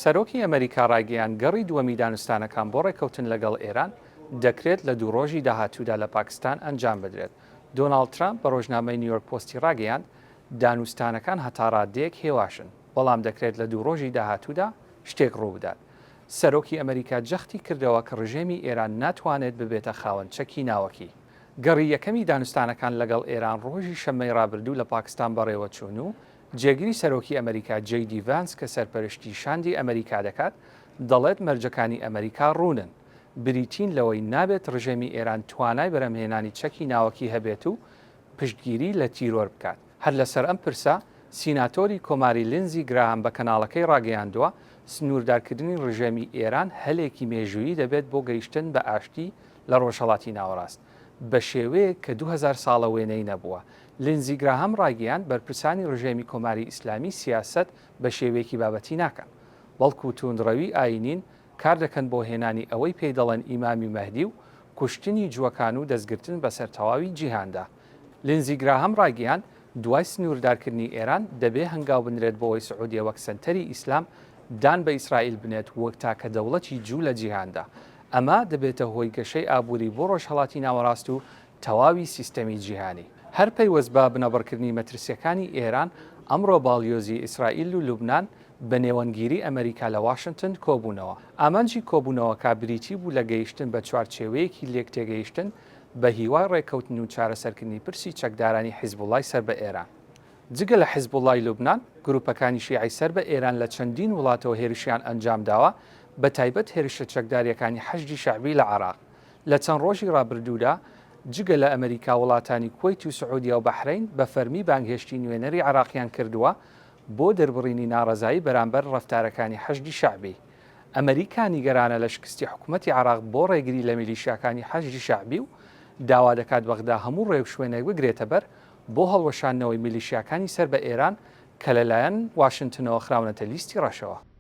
سەرۆکی ئەمریکا ڕایگەیان گەڕی دووەمی دانوستانەکان بۆ ڕێکەوتن لەگەڵ ئێران دەکرێت لە دوو ڕۆژی داهاتوودا لە پاکستان ئەنجام بدرێت. دۆناڵد ترامپ بە ڕۆژنامەی نیویۆرک پۆستی ڕاگەیاند دانوستانەکان هەتا ڕادەیەک هێواشن، بەڵام دەکرێت لە دوو ڕۆژی داهاتوودا شتێک ڕووبدات. سەرۆکی ئەمریکا جەختی کردەوە کە ڕژێمی ئێران ناتوانێت ببێتە خاوەن چەکی ناوەکی. گەڕی یەکەمی دانوستانەکان لەگەڵ ئێران ڕۆژی شەمەی ڕابردوو لە پاکستان بەڕێوە چوون و جێگیری سەرۆکی ئەمریکا جەیدی ڤانس کە سەرپەرشتی شاندی ئەمریکا دەکات دەڵێت مەرجەکانی ئەمریکا ڕوونن، بریتین لەوەی نابێت ڕژێمی ئێران توانای بەرهەمهێنانی چەکی ناوەکی هەبێت و پشتگیری لە تیرۆر بکات. هەر لەسەر ئەم پرسە سیناتۆری کۆماری لینزی گراهام بە کەناڵەکەی ڕاگەیاندووە سنووردارکردنی ڕژێمی ئێران هەلێکی مێژوویی دەبێت بۆ گەیشتن بە ئاشتی لە ڕۆژهەڵاتی ناوەڕاست بە شێوەیەک کە 2000 ساڵە وێنەی نەبووە. لینزی گراهام ڕایگەیاند بەرپرسانی ڕژێمی کۆماری ئیسلامی سیاست بە شێوەیەکی بابەتی ناکەن، بەڵکو توندڕەوی ئاینین کار دەکەن بۆ هێنانی ئەوەی پێی دەڵێن ئیمامی مەهدی و کوشتنی جووەکان و دەستگرتن بە سەرتەواوی جیهاندا. لینزی گراهام ڕایگەیاند دوای سنووردارکردنی ئێران دەبێ هەنگاو بنرێت بۆەوەی سعودیە وەک سەنتەری ئیسلام دان بە ئیسرائیل بنێت وەک تاکە دەوڵەتی جوو لە جیهاندا. ئەمە دەبێتە هۆی گەشەی ئابووری بۆ ڕۆژهەڵاتی ناوەڕاست و تەواوی سیستەمی جیهانی. هەر پەیوەست بە بنەبڕکردنی مەترسیەکانی ئێران، ئەمڕۆ باڵیۆزی ئیسرائیل و لوبنان بە نێوەنگیری ئەمریکا لە واشنگتن کۆبوونەوە. ئامانجی کۆبوونەوە کابریتی بوو لە گەیشتن بە چوارچێوەیەکی لێک تێگەیشتن بە هیوای ڕێکەوتن و چارەسەرکردنی پرسی چەکدارانی حیزبوڵای سەر بە ئێران. جگە لە حیزبوڵای لوبنان، گروپەکانی شیعی سەر بە ئێران لە چەندین وڵاتەوە هێرشیان ئەنجام داوە، بە تایبەت هێرشە چەکداریەکانی حەشدی شەعبی لە عێراق. لە چەند ڕۆژی ڕابردوودا جگە لە ئەمریکا وڵاتانی کوێیت و سعودیا و بەحرەین بە فەرمی بانگهێشتی نوێنەری عێراقیان کردووە بۆ دەربڕینی ناڕەزایی بەرامبەر ڕەفتارەکانی حەشدی شەعبی. ئەمریکا نیگەرانە لە شکستی حکوومەتی عێراق بۆ ڕێگری لە میلیشیاکانی حەشدی شەعبی و داوا دەکات بەغدا هەموو ڕێو شوێنێک بگرێتە بەر بۆ هەڵوەشاندنەوەی میلیشیاکانی سەر بە ئێران کە لەلایەن واشنگتنەوە خراونەتە لیستی ڕەشەوە.